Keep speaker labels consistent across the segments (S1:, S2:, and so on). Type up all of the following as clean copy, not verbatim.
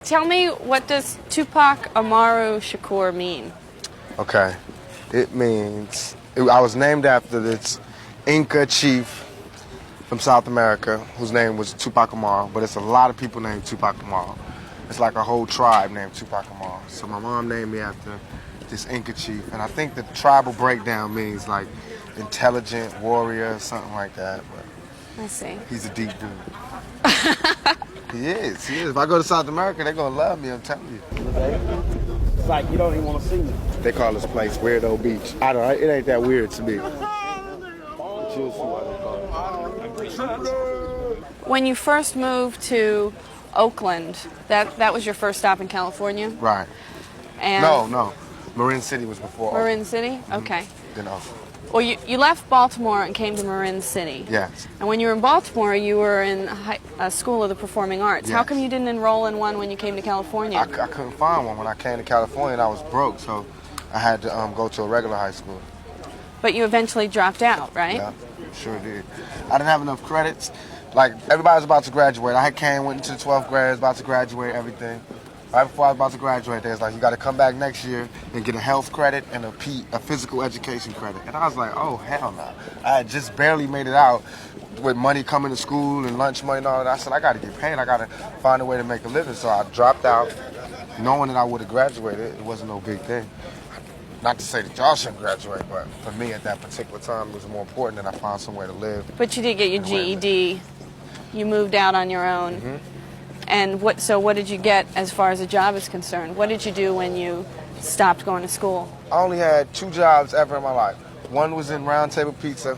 S1: Tell me, what does Tupac Amaru Shakur mean?
S2: Okay, it means, I was named after this Inca chief from South America whose name was Tupac Amaru, but it's a lot of people named Tupac Amaru. It's like a whole tribe named Tupac Amaru. So my mom named me after this Inca chief, and I think the tribal breakdown means like intelligent warrior, something like that. But
S1: I see.
S2: he's a deep dude. He is. If I go to South America, they're gonna love me, I'm telling you.
S3: It's like you don't even want to see me.
S2: They call this place Weirdo Beach. I don't know, it ain't that weird to me.
S1: When you first moved to Oakland, that was your first stop in California?
S2: Right.
S1: And
S2: No. Marin City was before
S1: Marin
S2: Oakland.
S1: City? Okay.
S2: Then Oakland.
S1: Well, you left Baltimore and came to Marin City.
S2: Yes.
S1: And when you were in Baltimore, you were in a school of the performing arts.
S2: Yes.
S1: How come you didn't enroll in one when you came to California?
S2: I couldn't find one. When I came to California, and I was broke, so I had to go to a regular high school.
S1: But you eventually dropped out, right?
S2: Yeah, sure did. I didn't have enough credits. Like, everybody was about to graduate. I went into the 12th grade, was about to graduate, everything. Right before I was about to graduate, they was like, you got to come back next year and get a health credit and a physical education credit. And I was like, oh, hell no. I had just barely made it out with money coming to school and lunch money and all that. I said, I got to get paid. I got to find a way to make a living. So I dropped out, knowing that I would have graduated. It wasn't no big thing. Not to say that y'all shouldn't graduate, but for me at that particular time, it was more important that I find somewhere to live.
S1: But you did get your GED. You moved out on your own.
S2: Mm-hmm.
S1: And what did you get as far as a job is concerned? What did you do when you stopped going to school?
S2: I only had 2 jobs ever in my life. One was in Round Table Pizza.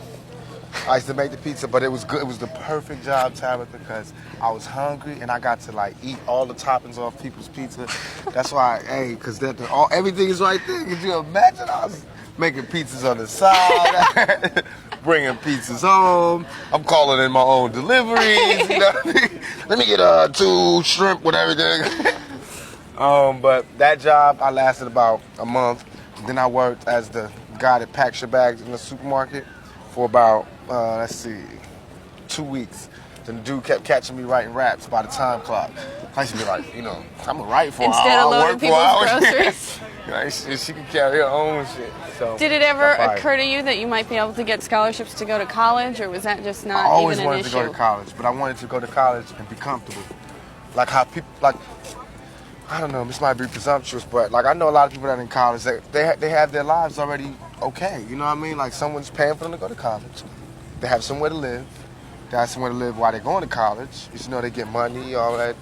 S2: I used to make the pizza, but it was good. It was the perfect job, Tabitha, because I was hungry and I got to like eat all the toppings off people's pizza. That's why, because everything is right there. Could you imagine? I was making pizzas on the side, bringing pizzas home. I'm calling in my own deliveries. You know what I mean? Let me get 2 shrimp with everything. But that job, I lasted about a month. Then I worked as the guy that packs your bags in the supermarket for about, 2 weeks. Then the dude kept catching me writing raps by the time clock. I used to be like, I'm going to write for
S1: Instead of loading people's groceries.
S2: She can carry her own shit. So
S1: did it ever occur to you that you might be able to get scholarships to go to college, or was that just not even an issue?
S2: I always wanted to go to college, but I wanted to go to college and be comfortable. Like how people, I don't know, this might be presumptuous, but like I know a lot of people that are in college, they have their lives already okay. You know what I mean? Like someone's paying for them to go to college. They have somewhere to live. They have somewhere to live while they're going to college. They get money, all that.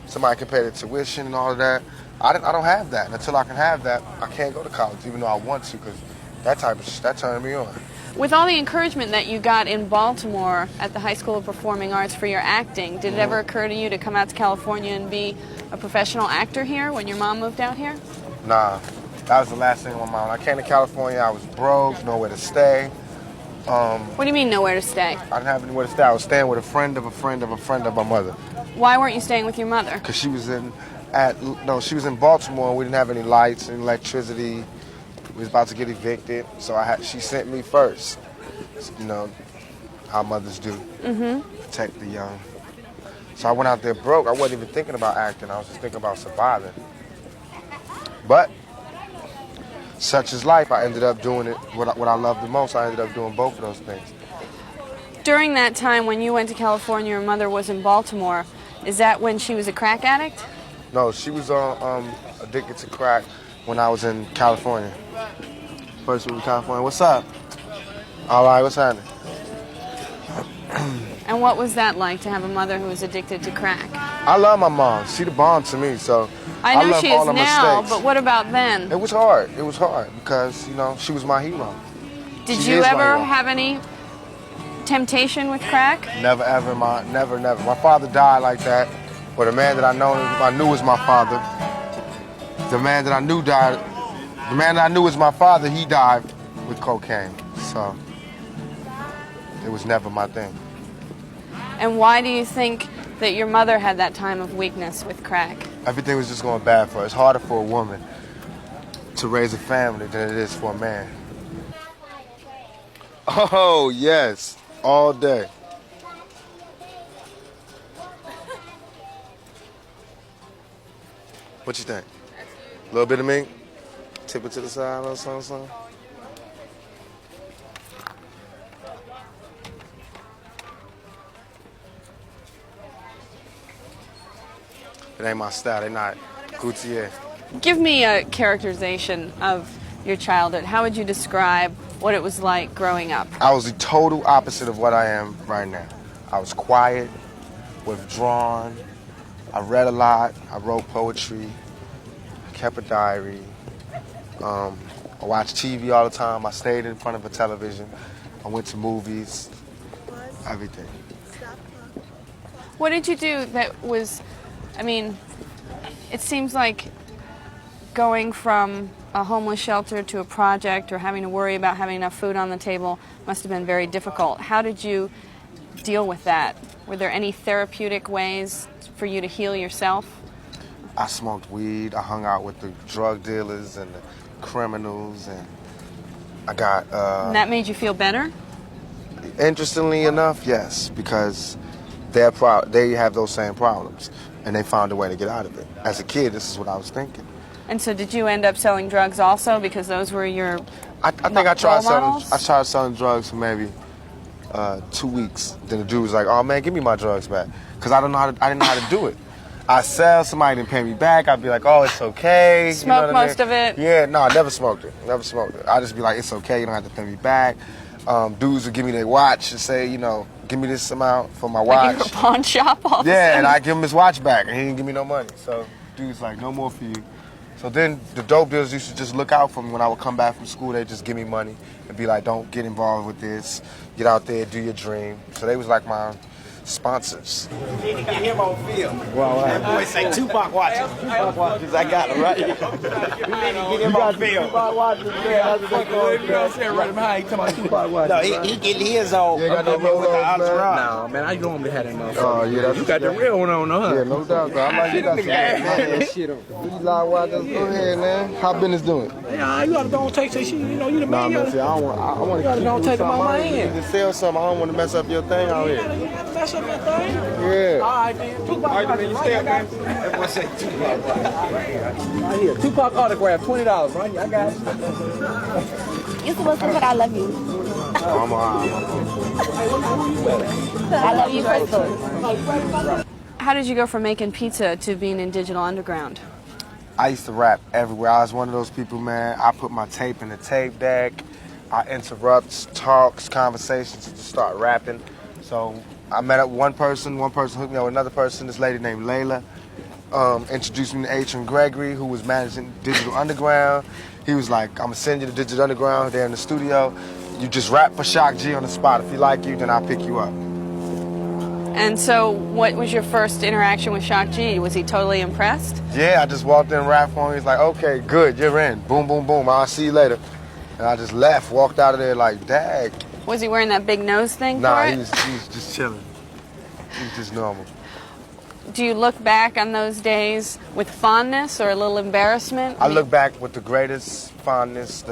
S2: Somebody can pay their tuition and all of that. I don't have that. And until I can have that, I can't go to college, even though I want to, because that turned me on.
S1: With all the encouragement that you got in Baltimore at the High School of Performing Arts for your acting, did it ever occur to you to come out to California and be a professional actor here when your mom moved out here?
S2: Nah, that was the last thing on my mind. I came to California, I was broke, nowhere to stay.
S1: What do you mean nowhere to stay?
S2: I didn't have anywhere to stay. I was staying with a friend of a friend of a friend of my mother.
S1: Why weren't you staying with your mother?
S2: Because she was in Baltimore, and we didn't have any lights and electricity. We was about to get evicted, so she sent me first. How mothers do. Mm-hmm. Protect the young. So I went out there broke. I wasn't even thinking about acting. I was just thinking about surviving. But such is life. I ended up doing it, what I loved the most. I ended up doing both of those things.
S1: During that time when you went to California, your mother was in Baltimore. Is that when she was a crack addict?
S2: No, she was addicted to crack when I was in California. First moved to California. What's up? All right, what's happening?
S1: And what was that like to have a mother who was addicted to crack?
S2: I love my mom. She the bomb to me, so
S1: I know
S2: love
S1: she
S2: all
S1: is
S2: her
S1: now,
S2: mistakes.
S1: but what about then?
S2: It was hard. It was hard because, she was my hero.
S1: Did
S2: She
S1: you
S2: is my
S1: ever
S2: hero.
S1: have any temptation with crack?
S2: Never, ever, never. My father died like that, but the man that I knew was my father. The man that I knew was my father, he died with cocaine. So it was never my thing.
S1: And why do you think that your mother had that time of weakness with crack?
S2: Everything was just going bad for her. It's harder for a woman to raise a family than it is for a man. Oh, yes, all day. What you think? A little bit of mink? Tip it to the side or something? It ain't my style. They not Gutierrez.
S1: Give me a characterization of your childhood. How would you describe what it was like growing up?
S2: I was the total opposite of what I am right now. I was quiet, withdrawn. I read a lot. I wrote poetry. I kept a diary. I watched TV all the time. I stayed in front of a television. I went to movies. Everything.
S1: What did you do that was, I mean, it seems like going from a homeless shelter to a project or having to worry about having enough food on the table must have been very difficult. How did you deal with that? Were there any therapeutic ways for you to heal yourself?
S2: I smoked weed. I hung out with the drug dealers and the criminals, and I got...
S1: and that made you feel better?
S2: Interestingly enough, yes, because they have those same problems, and they found a way to get out of it. As a kid, this is what I was thinking.
S1: And so did you end up selling drugs also because those were your
S2: I think I tried
S1: models?
S2: I tried selling drugs for maybe 2 weeks. Then the dude was like, "Oh man, give me my drugs back," because I didn't know how to do it. I sell, somebody didn't pay me back. I'd be like, "Oh, it's okay."
S1: Smoke most of it?
S2: Yeah, no, I never smoked it. Never smoked it. I just be like, "It's okay. You don't have to pay me back." Dudes would give me their watch and say, you know, "Give me this amount for my watch."
S1: Like in a pawn shop all the
S2: Yeah,
S1: time?
S2: and I give him his watch back, and he didn't give me no money. So dude's like, "No more for you." So then the dope dealers used to just look out for me when I would come back from school. They'd just give me money and be like, "Don't get involved with this. Get out there, do your dream." So they was like my sponsors.
S3: You need to get him on film. Well, that boy say Tupac watches. Tupac watches, I got it right. You need to get him on film.
S4: Tupac watches, man. That's what
S3: You know what I'm saying? Right behind you, talking about Tupac watches. No, he getting his on.
S2: You got no
S3: with the
S2: Rolex,
S3: entourage.
S4: No, man, I normally had that motherfucker.
S2: Oh, yeah, that's
S4: You got the real one on, huh?
S2: Yeah, no doubt, though. I'm like, you got some
S4: that shit on.
S2: These live watches. Go ahead, man. How business doing?
S4: Yeah, you gotta go and take that shit. You know, you the
S2: Nah,
S4: man.
S2: man, see, I want to
S4: gotta go take them out my hand.
S2: You sell something. I don't want to mess up your thing out here.
S4: That's up that thing.
S2: Yeah.
S4: All right, man. Tupac watches, right? I got you.
S3: That boy say Tupac watches.
S4: Right here. Tupac autograph, $20, right? I got you.
S5: You're supposed to put I love you.
S2: I'm
S5: I love you first.
S1: How did you go from making pizza to being in Digital Underground?
S2: I used to rap everywhere. I was one of those people, man. I put my tape in the tape deck. I interrupt talks, conversations to start rapping. So I met up one person hooked me up with another person, this lady named Layla. Introduced me to Adrian Gregory, who was managing Digital Underground. He was like, "I'm gonna send you to Digital Underground, they're in the studio. You just rap for Shock G on the spot. If he like you, then I'll pick you up."
S1: And so what was your first interaction with Shock G? Was he totally impressed?
S2: Yeah, I just walked in, rapped for him. He's like, "Okay, good, you're in. Boom, boom, boom. I'll see you later." And I just left, walked out of there like, "Dag."
S1: Was he wearing that big nose thing
S2: Nah,
S1: for
S2: he
S1: it?
S2: was just chilling. He was just normal.
S1: Do you look back on those days with fondness or a little embarrassment?
S2: I look back with the greatest fondness.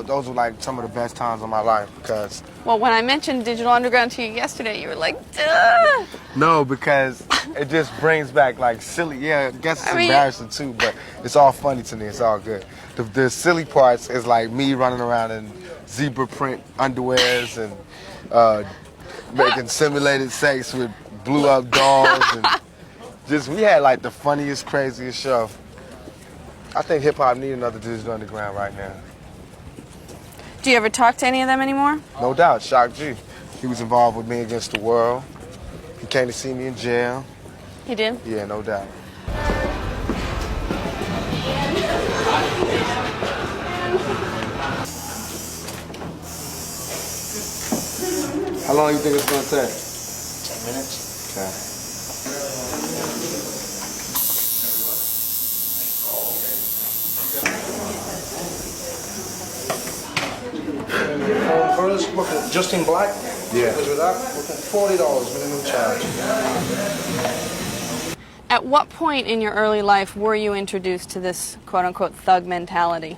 S2: Those were like some of the best times of my life because...
S1: Well, when I mentioned Digital Underground to you yesterday, you were like, duh!
S2: No, because it just brings back like silly, yeah, I guess it's
S1: I mean-
S2: embarrassing too, but it's all funny to me, it's all good. The silly parts is like me running around in zebra print underwears and making simulated sex with blew up dolls and just, we had like the funniest, craziest show. I think hip hop need another Digital Underground right now.
S1: Do you ever talk to any of them anymore?
S2: No doubt, Shock G. He was involved with Me Against the World. He came to see me in jail.
S1: He did?
S2: Yeah, no doubt. How long do you think it's gonna take?
S3: 10 minutes.
S2: Okay.
S6: First, looking just in black.
S2: Yeah.
S6: With that, looking $40 minimum charge.
S1: At what point in your early life were you introduced to this quote-unquote thug mentality?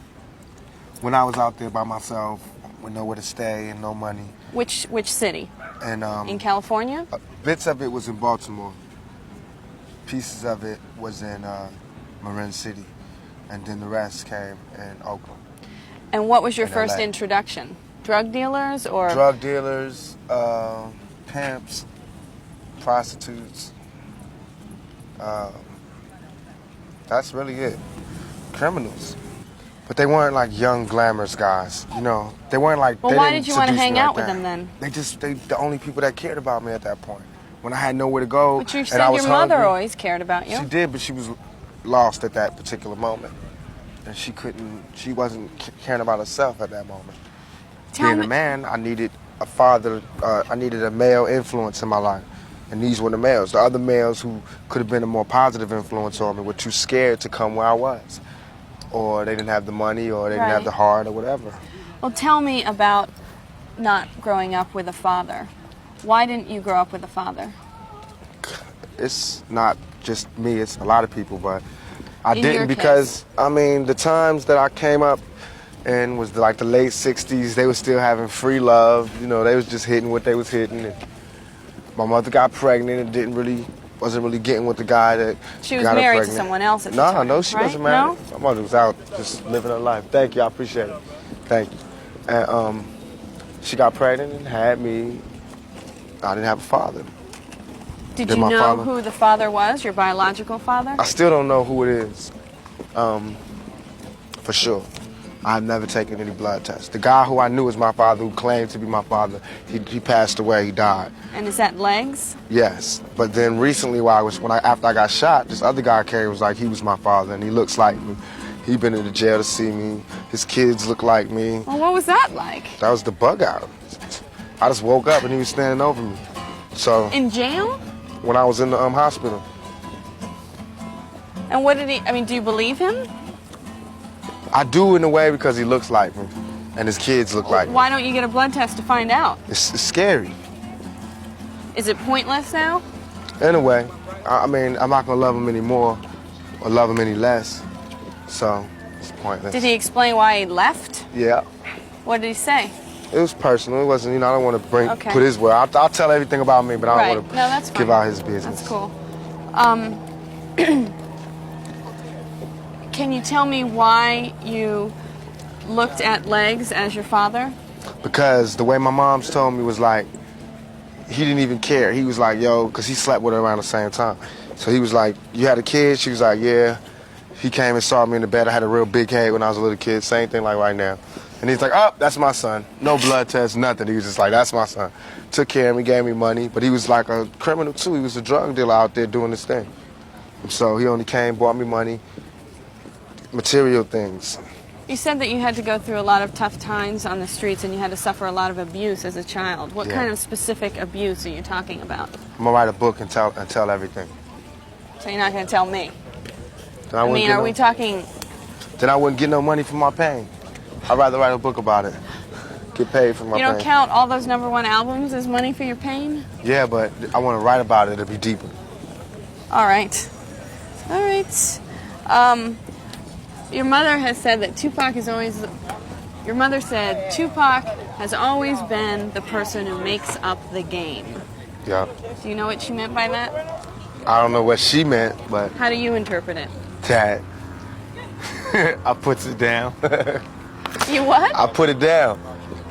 S2: When I was out there by myself, with nowhere to stay and no money,
S1: Which city?
S2: and
S1: In California?
S2: bits of it was in Baltimore. Pieces of it was in Marin City, and then the rest came in Oakland.
S1: And what was your
S2: In
S1: first
S2: LA.
S1: introduction? Drug dealers or?
S2: Drug dealers, pimps, prostitutes. That's really it. Criminals. But they weren't like young, glamorous guys, you know. They weren't like.
S1: Well,
S2: they
S1: why
S2: didn't
S1: did you want to
S2: seduce
S1: hang
S2: me
S1: out
S2: like
S1: with
S2: that.
S1: them then?
S2: They the only people that cared about me at that point. When I had nowhere to go,
S1: But you
S2: and
S1: said
S2: I was
S1: your mother
S2: hungry.
S1: always cared about you.
S2: She did, but she was lost at that particular moment, and she wasn't caring about herself at that moment. Being a man, I needed a father. I needed a male influence in my life, and these were the males. The other males who could have been a more positive influence on me were too scared to come where I was, or they didn't have the money, or they didn't have the heart, or whatever.
S1: Well, tell me about not growing up with a father. Why didn't you grow up with a father?
S2: It's not just me, it's a lot of people, but I
S1: In your
S2: didn't because, I mean, the times that I came up and was like the late 60s, they were still having free love. You know, they was just hitting what they was hitting. And my mother got pregnant and wasn't really getting with the guy that
S1: She was
S2: got her
S1: married to
S2: pregnant.
S1: someone else at the time,
S2: No, she
S1: right?
S2: wasn't married.
S1: No?
S2: My mother was out just living her life. Thank you, I appreciate it. Thank you. And she got pregnant and had me. I didn't have a father.
S1: Did
S2: Did
S1: you
S2: my
S1: know
S2: father-
S1: who the father was, your biological father?
S2: I still don't know who it is, for sure. I've never taken any blood tests. The guy who I knew was my father, who claimed to be my father, he passed away, he died.
S1: And is that legs?
S2: Yes, but then recently after I got shot, this other guy came, was like he was my father, and he looks like me. He been in the jail to see me. His kids look like me.
S1: Well, what was that like?
S2: That was the bug out. I just woke up and he was standing over me. So
S1: In jail?
S2: when I was in the hospital.
S1: And what did do you believe him?
S2: I do in a way because he looks like me, and his kids look like me.
S1: Why don't you get a blood test to find out?
S2: It's scary.
S1: Is it pointless now?
S2: In a way. I mean, I'm not gonna love him anymore or love him any less. So it's pointless.
S1: Did he explain why he left?
S2: Yeah.
S1: What did he say?
S2: It was personal. It wasn't, I don't want to
S1: Okay.
S2: put his word. I'll tell everything about me, but I
S1: Right.
S2: don't want to
S1: No, that's
S2: give
S1: fine.
S2: out his business.
S1: That's cool. Can you tell me why you looked at legs as your father?
S2: Because the way my mom's told me was like, he didn't even care. He was like, yo, because he slept with her around the same time. So he was like, you had a kid? She was like, yeah. He came and saw me in the bed. I had a real big head when I was a little kid. Same thing like right now. And he's like, oh, that's my son. No blood test, nothing. He was just like, that's my son. Took care of me, gave me money. But he was like a criminal too. He was a drug dealer out there doing his thing. And so he only came, bought me money, material things.
S1: You said that you had to go through a lot of tough times on the streets and you had to suffer a lot of abuse as a child. What
S2: Yeah.
S1: kind of specific abuse are you talking about?
S2: I'm gonna write a book and tell everything.
S1: So you're not going to tell me?
S2: Then
S1: I
S2: wouldn't
S1: mean,
S2: get
S1: are
S2: no-
S1: we talking...
S2: Then I wouldn't get no money for my pain. I'd rather write a book about it. Get paid for my
S1: You don't
S2: pain.
S1: count all those #1 albums as money for your pain?
S2: Yeah, but I want to write about it to be deeper.
S1: All right. All right. Your mother has said that Tupac is always... Your mother said Tupac has always been the person who makes up the game.
S2: Yeah.
S1: Do you know what she meant by that?
S2: I don't know what she meant, but
S1: How do you interpret it?
S2: that I puts it down.
S1: You what?
S2: I put it down.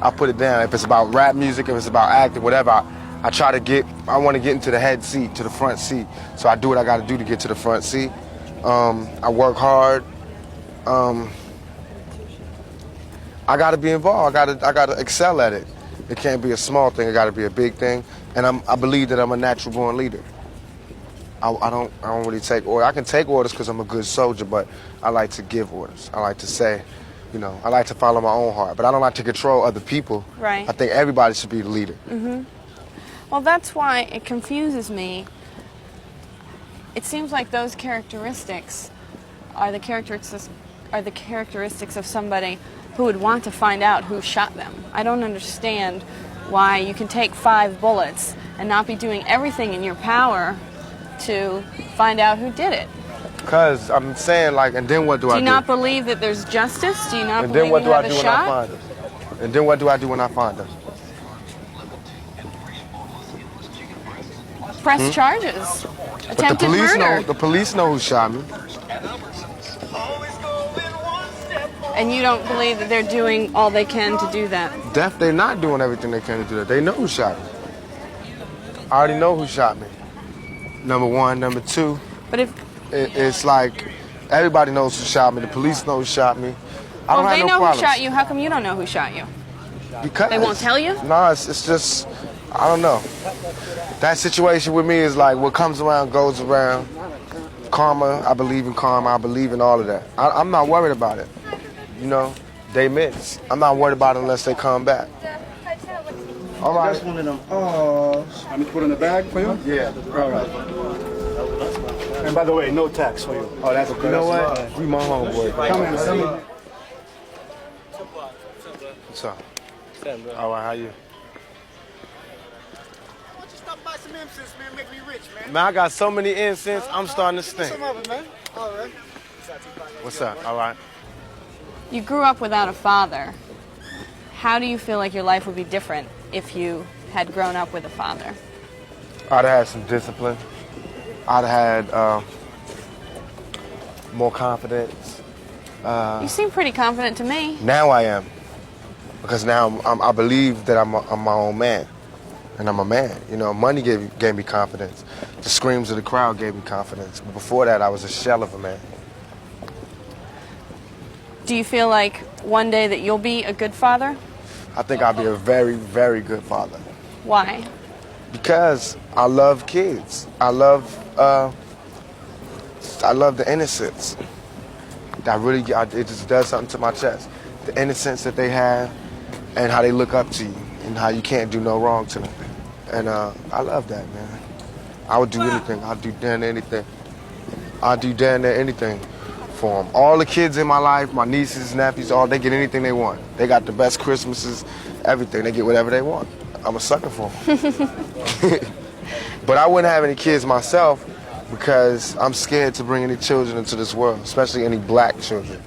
S2: I put it down. If it's about rap music, if it's about acting, whatever, I want to get into the head seat, to the front seat. So I do what I got to do to get to the front seat. I work hard. I got to be involved. I got to excel at it. It can't be a small thing. It got to be a big thing. And I believe that I'm a natural born leader. I don't really take orders. I can take orders because I'm a good soldier, but I like to give orders. I like to say, I like to follow my own heart, but I don't like to control other people.
S1: Right.
S2: I think everybody should be the leader.
S1: Well, that's why it confuses me. It seems like those characteristics are the characteristics of somebody who would want to find out who shot them. I don't understand why you can take 5 bullets and not be doing everything in your power to find out who did it.
S2: Because I'm saying, and then what do I do?
S1: Do you not believe that there's justice? Do you not
S2: And
S1: believe
S2: then what
S1: you
S2: do I
S1: have
S2: do
S1: a
S2: when I
S1: shot?
S2: find them? And then what do I do when I find them?
S1: Press charges.
S2: But the
S1: Attempted
S2: police
S1: murder.
S2: know. The police know who shot me.
S1: And you don't believe that they're doing all they can to do that?
S2: They're not doing everything they can to do that. They know who shot me. I already know who shot me. Number one. Number two,
S1: But if
S2: it's like everybody knows who shot me. The police know who shot me. I don't
S1: if
S2: have
S1: they
S2: no
S1: know
S2: problems.
S1: who shot you, how come you don't know who shot you?
S2: Because
S1: They won't tell you?
S2: No, it's just, I don't know. That situation with me is like what comes around goes around. Karma, I believe in karma. I believe in all of that. I'm not worried about it. You know, they miss. I'm not worried about it unless they come back. All right.
S3: That's one of them. Oh,
S4: I need to put in the bag for you?
S2: Yeah.
S4: All right.
S3: and by the way, no tax for you.
S4: Oh, that's okay.
S2: You know
S4: That's
S2: what? You my homeboy.
S4: Come in, come in.
S2: What's up? All right, how you?
S3: Stop by some incense, man. Make me rich, man.
S2: Man, I got so many incense, I'm starting to stink.
S3: Some of it, man. All right.
S2: What's up? All right.
S1: You grew up without a father. How do you feel like your life would be different if you had grown up with a father?
S2: I'd have had some discipline. I'd have had more confidence.
S1: You seem pretty confident to me.
S2: Now I am. Because now I believe that I'm my own man. And I'm a man. You know, money gave me confidence. The screams of the crowd gave me confidence. But before that, I was a shell of a man.
S1: Do you feel like one day that you'll be a good father?
S2: I think I'll be a very, very good father.
S1: Why?
S2: Because I love kids. I love the innocence. It just does something to my chest. The innocence that they have and how they look up to you and how you can't do no wrong to them. And I love that, man. I would do anything. I'd do damn near anything. I'd do damn near anything for them. All the kids in my life, my nieces, nephews, they get anything they want. They got the best Christmases, everything. They get whatever they want. I'm a sucker for them. But I wouldn't have any kids myself because I'm scared to bring any children into this world, especially any black children.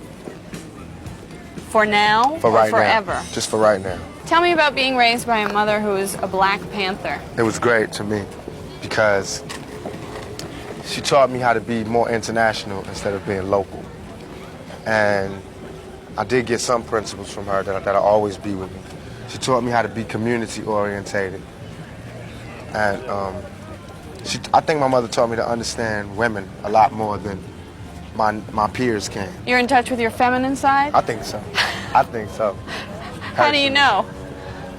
S1: For now
S2: For
S1: or
S2: right
S1: forever?
S2: now. Just for right now.
S1: Tell me about being raised by a mother who is a Black Panther.
S2: It was great to me because she taught me how to be more international instead of being local. And I did get some principles from her that'll always be with me. She taught me how to be community orientated. And I think my mother taught me to understand women a lot more than my peers can.
S1: You're in touch with your feminine side?
S2: I think so. I think so.
S1: How do you know?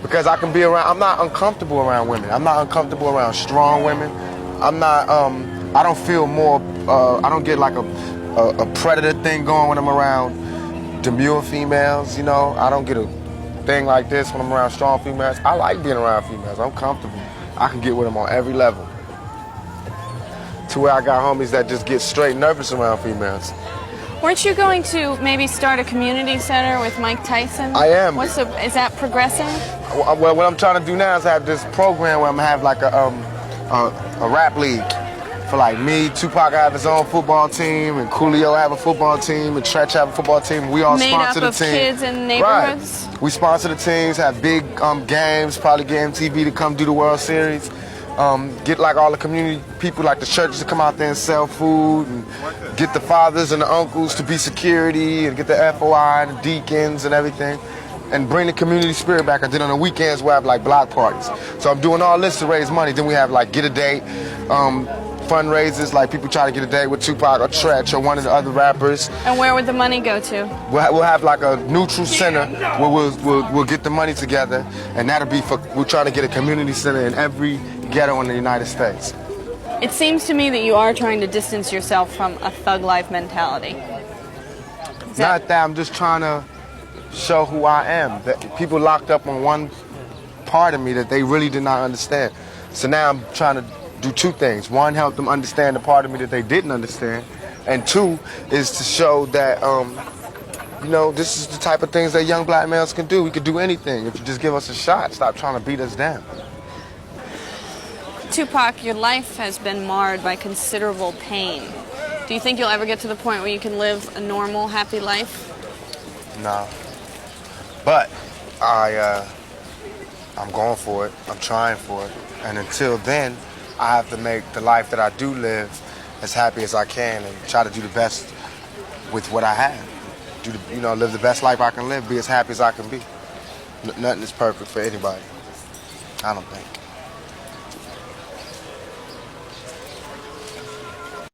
S2: Because I can be around, I'm not uncomfortable around women. I'm not uncomfortable around strong women. I'm not, I don't feel more, I don't get like a predator thing going when I'm around demure females, you know. I don't get a thing like this when I'm around strong females. I like being around females. I'm comfortable. I can get with them on every level. To where I got homies that just get straight nervous around females.
S1: Weren't you going to maybe start a community center with Mike Tyson?
S2: I am.
S1: Is that progressing?
S2: Well, what I'm trying to do now is have this program where I'm gonna have like a rap league for like me. Tupac have his own football team, and Coolio have a football team, and Tretch have a football team. We all
S1: Made
S2: sponsor
S1: up
S2: the
S1: of
S2: team.
S1: kids in neighborhoods?
S2: Right. We sponsor the teams, have big games, probably get MTV to come do the World Series. Get like all the community people, like the churches to come out there and sell food, and get the fathers and the uncles to be security, and get the FOI and the deacons and everything, and bring the community spirit back. And then on the weekends we'll have like block parties. So I'm doing all this to raise money. Then we have like get a date, fundraisers, like people try to get a date with Tupac or Tretch or one of the other rappers.
S1: And where would the money go to?
S2: We'll have like a neutral center where we'll get the money together, and that'll be for, we're trying to get a community center in every ghetto in the United States.
S1: It seems to me that you are trying to distance yourself from a thug life mentality.
S2: Not that, I'm just trying to show who I am. That people locked up on one part of me that they really did not understand. So now I'm trying to do two things. One, help them understand the part of me that they didn't understand. And two, is to show that, you know, this is the type of things that young black males can do. We can do anything if you just give us a shot. Stop trying to beat us down.
S1: Tupac, your life has been marred by considerable pain. Do you think you'll ever get to the point where you can live a normal, happy life?
S2: No. But I'm going for it. I'm trying for it. And until then, I have to make the life that I do live as happy as I can and try to do the best with what I have. do live the best life I can live, be as happy as I can be. Nothing is perfect for anybody. I don't think.